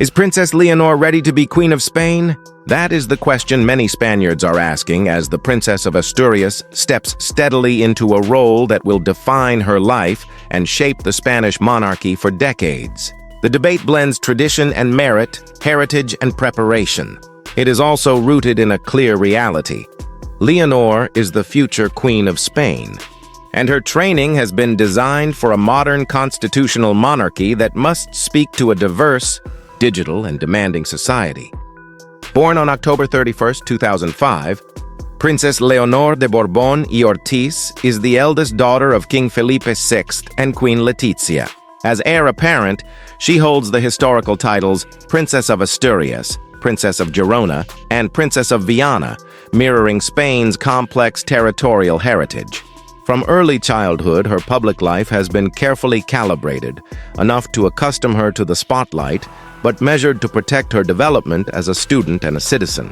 Is Princess Leonor ready to be Queen of Spain? That is the question many Spaniards are asking as the Princess of Asturias steps steadily into a role that will define her life and shape the Spanish monarchy for decades. The debate blends tradition and merit, heritage and preparation. It is also rooted in a clear reality. Leonor is the future Queen of Spain, and her training has been designed for a modern constitutional monarchy that must speak to a diverse, digital, and demanding society. Born on October 31, 2005, Princess Leonor de Borbón y Ortiz is the eldest daughter of King Felipe VI and Queen Letizia. As heir apparent, she holds the historical titles Princess of Asturias, Princess of Girona, and Princess of Viana, mirroring Spain's complex territorial heritage. From early childhood, her public life has been carefully calibrated, enough to accustom her to the spotlight, but measured to protect her development as a student and a citizen.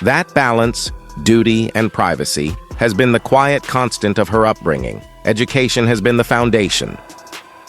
That balance, duty, and privacy has been the quiet constant of her upbringing. Education has been the foundation.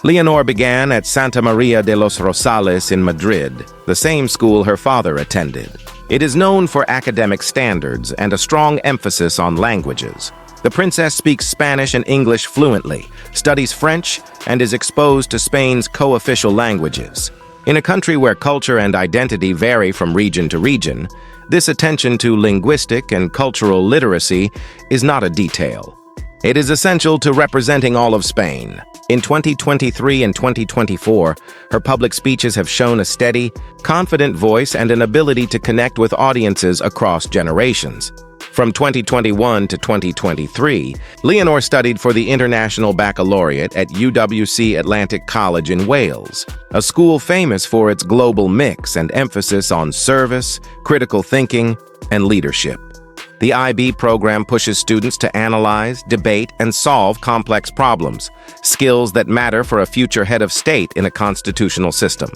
Leonor began at Santa Maria de los Rosales in Madrid, the same school her father attended. It is known for academic standards and a strong emphasis on languages. The princess speaks Spanish and English fluently, studies French, and is exposed to Spain's co-official languages. In a country where culture and identity vary from region to region, this attention to linguistic and cultural literacy is not a detail. It is essential to representing all of Spain. In 2023 and 2024, her public speeches have shown a steady, confident voice and an ability to connect with audiences across generations. From 2021 to 2023, Leonor studied for the International Baccalaureate at UWC Atlantic College in Wales, a school famous for its global mix and emphasis on service, critical thinking, and leadership. The IB program pushes students to analyze, debate, and solve complex problems, skills that matter for a future head of state in a constitutional system.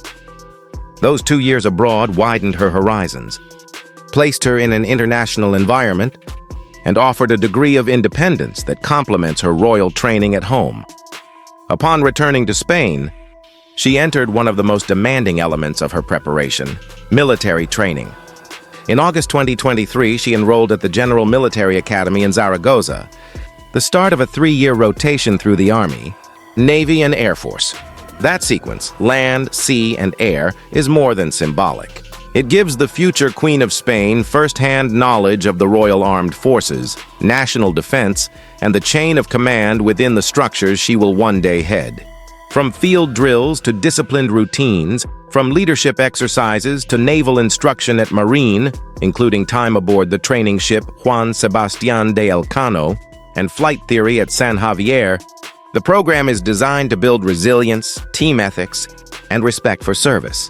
Those 2 years abroad widened her horizons, placed her in an international environment, and offered a degree of independence that complements her royal training at home. Upon returning to Spain, she entered one of the most demanding elements of her preparation, military training. In August 2023, she enrolled at the General Military Academy in Zaragoza, the start of a 3-year rotation through the Army, Navy, and Air Force. That sequence, land, sea, and air, is more than symbolic. It gives the future Queen of Spain first-hand knowledge of the Royal Armed Forces, national defense, and the chain of command within the structures she will one day head. From field drills to disciplined routines, from leadership exercises to naval instruction at Marine, including time aboard the training ship Juan Sebastián de Elcano, and flight theory at San Javier, the program is designed to build resilience, team ethics, and respect for service.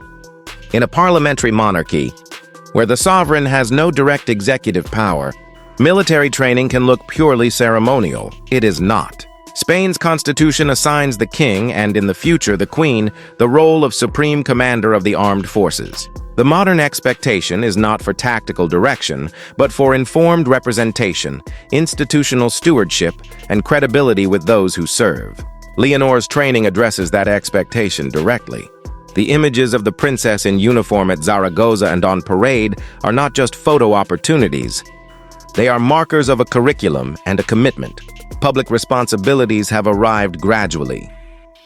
In a parliamentary monarchy, where the sovereign has no direct executive power, military training can look purely ceremonial. It is not. Spain's constitution assigns the king, and in the future the queen, the role of supreme commander of the armed forces. The modern expectation is not for tactical direction, but for informed representation, institutional stewardship, and credibility with those who serve. Leonor's training addresses that expectation directly. The images of the princess in uniform at Zaragoza and on parade are not just photo opportunities. They are markers of a curriculum and a commitment. Public responsibilities have arrived gradually.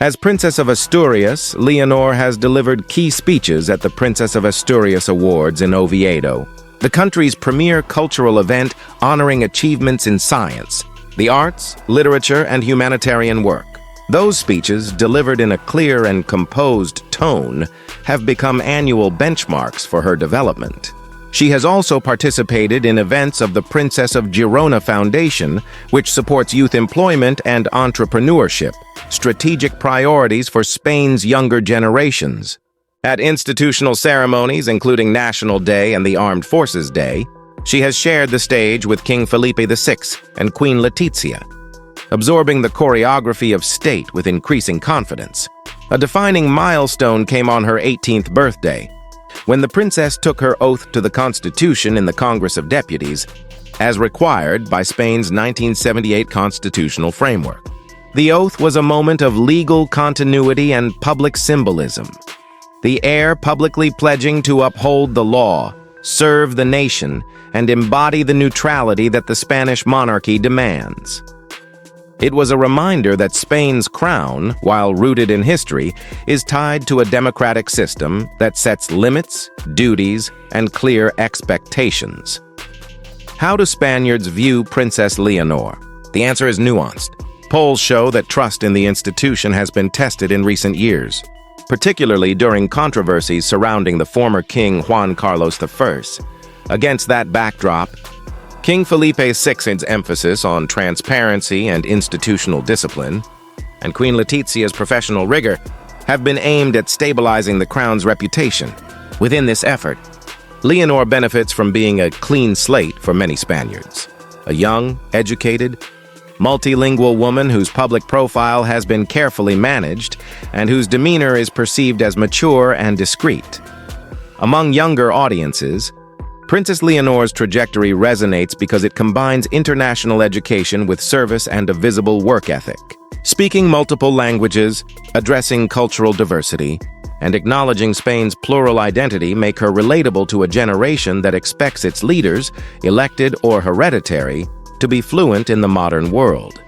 As Princess of Asturias, Leonor has delivered key speeches at the Princess of Asturias Awards in Oviedo, the country's premier cultural event honoring achievements in science, the arts, literature, and humanitarian work. Those speeches, delivered in a clear and composed tone, have become annual benchmarks for her development. She has also participated in events of the Princess of Girona Foundation, which supports youth employment and entrepreneurship, strategic priorities for Spain's younger generations. At institutional ceremonies, including National Day and the Armed Forces Day, she has shared the stage with King Felipe VI and Queen Letizia, absorbing the choreography of state with increasing confidence. A defining milestone came on her 18th birthday, when the princess took her oath to the Constitution in the Congress of Deputies, as required by Spain's 1978 constitutional framework. The oath was a moment of legal continuity and public symbolism. the heir publicly pledging to uphold the law, serve the nation, and embody the neutrality that the Spanish monarchy demands. It was a reminder that Spain's crown, while rooted in history, is tied to a democratic system that sets limits, duties, and clear expectations. How do Spaniards view Princess Leonor? The answer is nuanced. Polls show that trust in the institution has been tested in recent years, particularly during controversies surrounding the former King Juan Carlos I. Against that backdrop, King Felipe VI's emphasis on transparency and institutional discipline, and Queen Letitia's professional rigor have been aimed at stabilizing the crown's reputation. Within this effort, Leonor benefits from being a clean slate for many Spaniards. A young, educated, multilingual woman whose public profile has been carefully managed and whose demeanor is perceived as mature and discreet. Among younger audiences, Princess Leonor's trajectory resonates because it combines international education with service and a visible work ethic. Speaking multiple languages, addressing cultural diversity, and acknowledging Spain's plural identity make her relatable to a generation that expects its leaders, elected or hereditary, to be fluent in the modern world.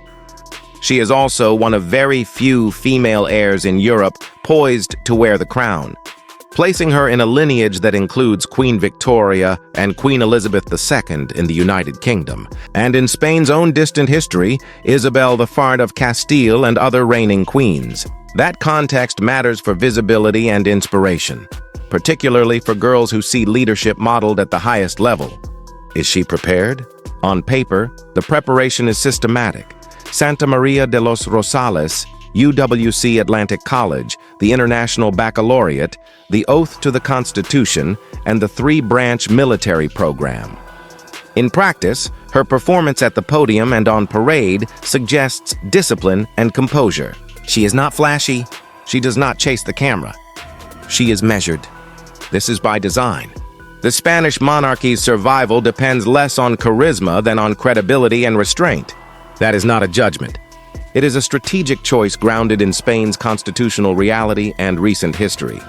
She is also one of very few female heirs in Europe poised to wear the crown, placing her in a lineage that includes Queen Victoria and Queen Elizabeth II in the United Kingdom, and in Spain's own distant history, Isabel I of Castile and other reigning queens. That context matters for visibility and inspiration, particularly for girls who see leadership modeled at the highest level. Is she prepared? On paper, the preparation is systematic. Santa Maria de los Rosales, UWC Atlantic College, the International Baccalaureate, the Oath to the Constitution, and the 3-branch military program. In practice, her performance at the podium and on parade suggests discipline and composure. She is not flashy. She does not chase the camera. She is measured. This is by design. The Spanish monarchy's survival depends less on charisma than on credibility and restraint. That is not a judgment. It is a strategic choice grounded in Spain's constitutional reality and recent history.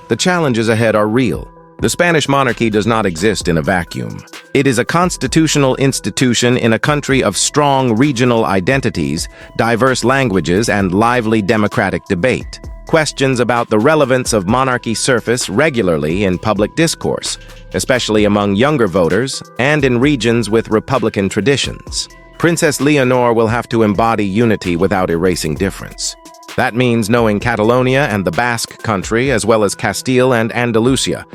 The challenges ahead are real. The Spanish monarchy does not exist in a vacuum. It is a constitutional institution in a country of strong regional identities, diverse languages, and lively democratic debate. Questions about the relevance of monarchy surface regularly in public discourse, especially among younger voters and in regions with republican traditions. Princess Leonor will have to embody unity without erasing difference. That means knowing Catalonia and the Basque Country, as well as Castile and Andalusia.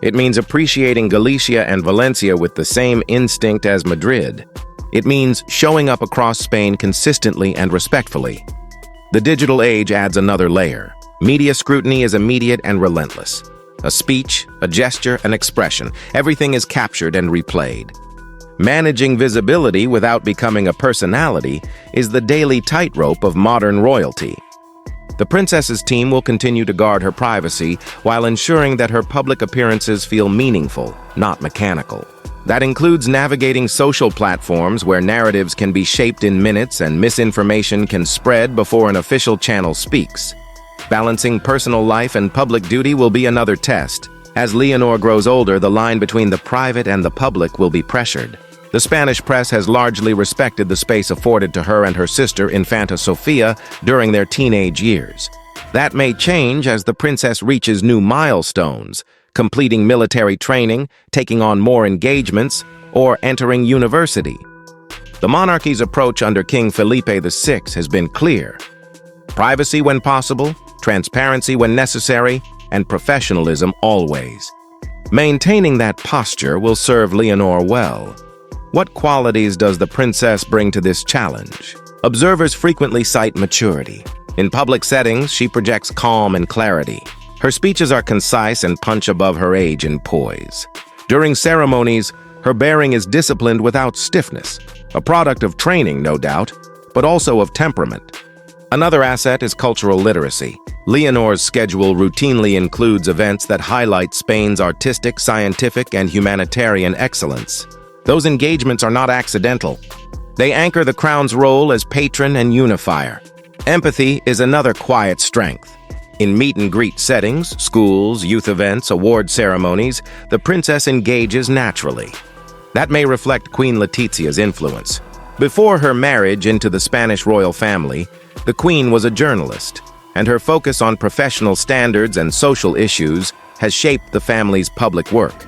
It means appreciating Galicia and Valencia with the same instinct as Madrid. It means showing up across Spain consistently and respectfully. The digital age adds another layer. Media scrutiny is immediate and relentless. A speech, a gesture, an expression, everything is captured and replayed. Managing visibility without becoming a personality is the daily tightrope of modern royalty. The princess's team will continue to guard her privacy while ensuring that her public appearances feel meaningful, not mechanical. That includes navigating social platforms where narratives can be shaped in minutes and misinformation can spread before an official channel speaks. Balancing personal life and public duty will be another test. As Leonor grows older, the line between the private and the public will be pressured. The Spanish press has largely respected the space afforded to her and her sister, Infanta Sofia, during their teenage years. That may change as the princess reaches new milestones, completing military training, taking on more engagements, or entering university. The monarchy's approach under King Felipe VI has been clear. Privacy when possible, transparency when necessary, and professionalism always. Maintaining that posture will serve Leonor well. What qualities does the princess bring to this challenge? Observers frequently cite maturity. In public settings, she projects calm and clarity. Her speeches are concise and punch above her age in poise. During ceremonies, her bearing is disciplined without stiffness, a product of training, no doubt, but also of temperament. Another asset is cultural literacy. Leonor's schedule routinely includes events that highlight Spain's artistic, scientific, and humanitarian excellence. Those engagements are not accidental. They anchor the crown's role as patron and unifier. Empathy is another quiet strength. In meet-and-greet settings, schools, youth events, award ceremonies, the princess engages naturally. That may reflect Queen Letitia's influence. Before her marriage into the Spanish royal family, the queen was a journalist, and her focus on professional standards and social issues has shaped the family's public work.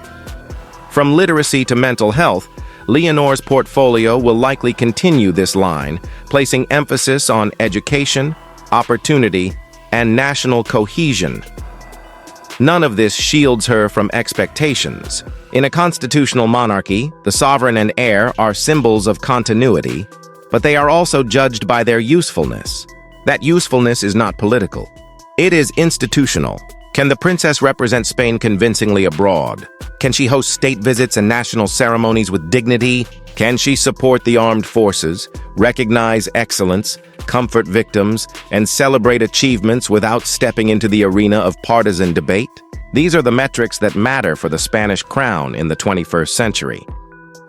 From literacy to mental health, Leonor's portfolio will likely continue this line, placing emphasis on education, opportunity, and national cohesion. None of this shields her from expectations. In a constitutional monarchy, the sovereign and heir are symbols of continuity, but they are also judged by their usefulness. That usefulness is not political. It is institutional. Can the princess represent Spain convincingly abroad? Can she host state visits and national ceremonies with dignity? Can she support the armed forces, recognize excellence, comfort victims, and celebrate achievements without stepping into the arena of partisan debate? These are the metrics that matter for the Spanish crown in the 21st century.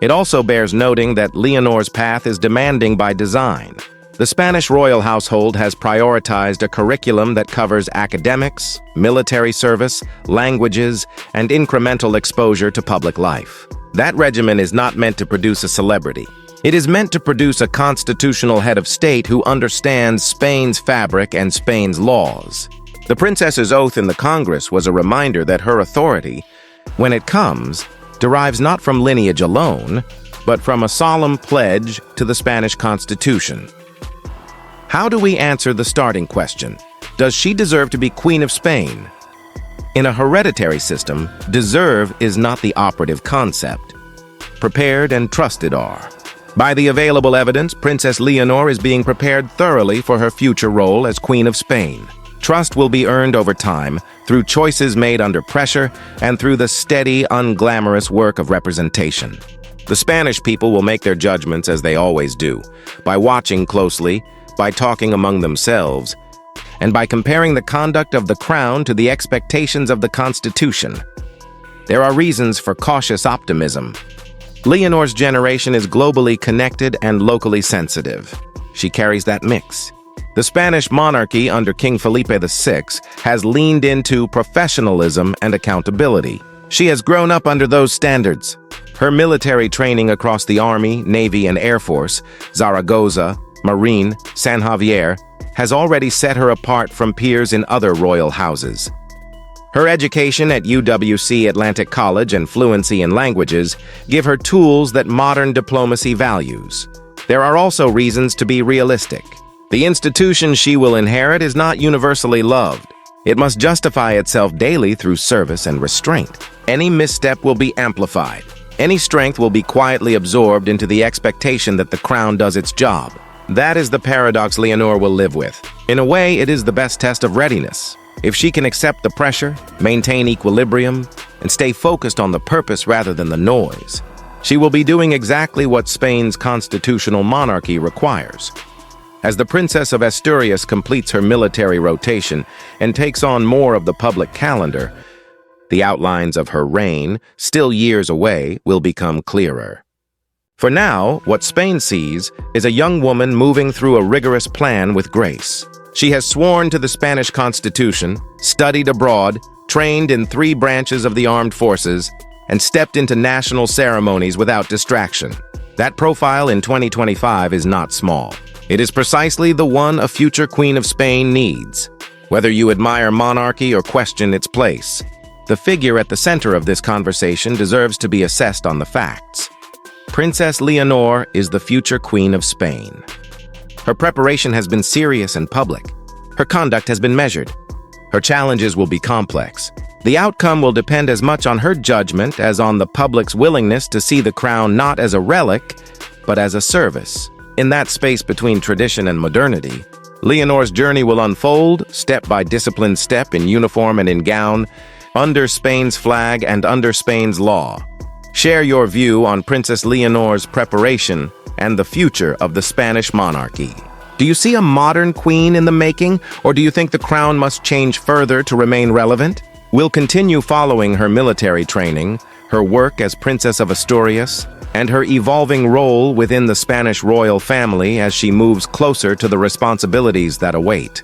It also bears noting that Leonor's path is demanding by design. The Spanish royal household has prioritized a curriculum that covers academics, military service, languages, and incremental exposure to public life. That regimen is not meant to produce a celebrity. It is meant to produce a constitutional head of state who understands Spain's fabric and Spain's laws. The princess's oath in the Congress was a reminder that her authority, when it comes, derives not from lineage alone, but from a solemn pledge to the Spanish Constitution. How do we answer the starting question? Does she deserve to be Queen of Spain? In a hereditary system, deserve is not the operative concept. Prepared and trusted are. By the available evidence, Princess Leonor is being prepared thoroughly for her future role as Queen of Spain. Trust will be earned over time through choices made under pressure and through the steady, unglamorous work of representation. The Spanish people will make their judgments as they always do, by watching closely, by talking among themselves, and by comparing the conduct of the crown to the expectations of the Constitution. There are reasons for cautious optimism. Leonor's generation is globally connected and locally sensitive. She carries that mix. The Spanish monarchy under King Felipe VI has leaned into professionalism and accountability. She has grown up under those standards. Her military training across the Army, Navy, and Air Force, Zaragoza, Marine, San Javier, has already set her apart from peers in other royal houses. Her education at UWC Atlantic College and fluency in languages give her tools that modern diplomacy values. There are also reasons to be realistic. The institution she will inherit is not universally loved. It must justify itself daily through service and restraint. Any misstep will be amplified. Any strength will be quietly absorbed into the expectation that the crown does its job. That is the paradox Leonor will live with. In a way, it is the best test of readiness. If she can accept the pressure, maintain equilibrium, and stay focused on the purpose rather than the noise, she will be doing exactly what Spain's constitutional monarchy requires. As the Princess of Asturias completes her military rotation and takes on more of the public calendar, the outlines of her reign, still years away, will become clearer. For now, what Spain sees is a young woman moving through a rigorous plan with grace. She has sworn to the Spanish Constitution, studied abroad, trained in 3 branches of the armed forces, and stepped into national ceremonies without distraction. That profile in 2025 is not small. It is precisely the one a future Queen of Spain needs. Whether you admire monarchy or question its place, the figure at the center of this conversation deserves to be assessed on the facts. Princess Leonor is the future Queen of Spain. Her preparation has been serious and public. Her conduct has been measured. Her challenges will be complex. The outcome will depend as much on her judgment as on the public's willingness to see the crown not as a relic, but as a service. In that space between tradition and modernity, Leonor's journey will unfold, step by disciplined step, in uniform and in gown, under Spain's flag and under Spain's law. Share your view on Princess Leonor's preparation and the future of the Spanish monarchy. Do you see a modern queen in the making, or do you think the crown must change further to remain relevant? We'll continue following her military training, her work as Princess of Asturias, and her evolving role within the Spanish royal family as she moves closer to the responsibilities that await.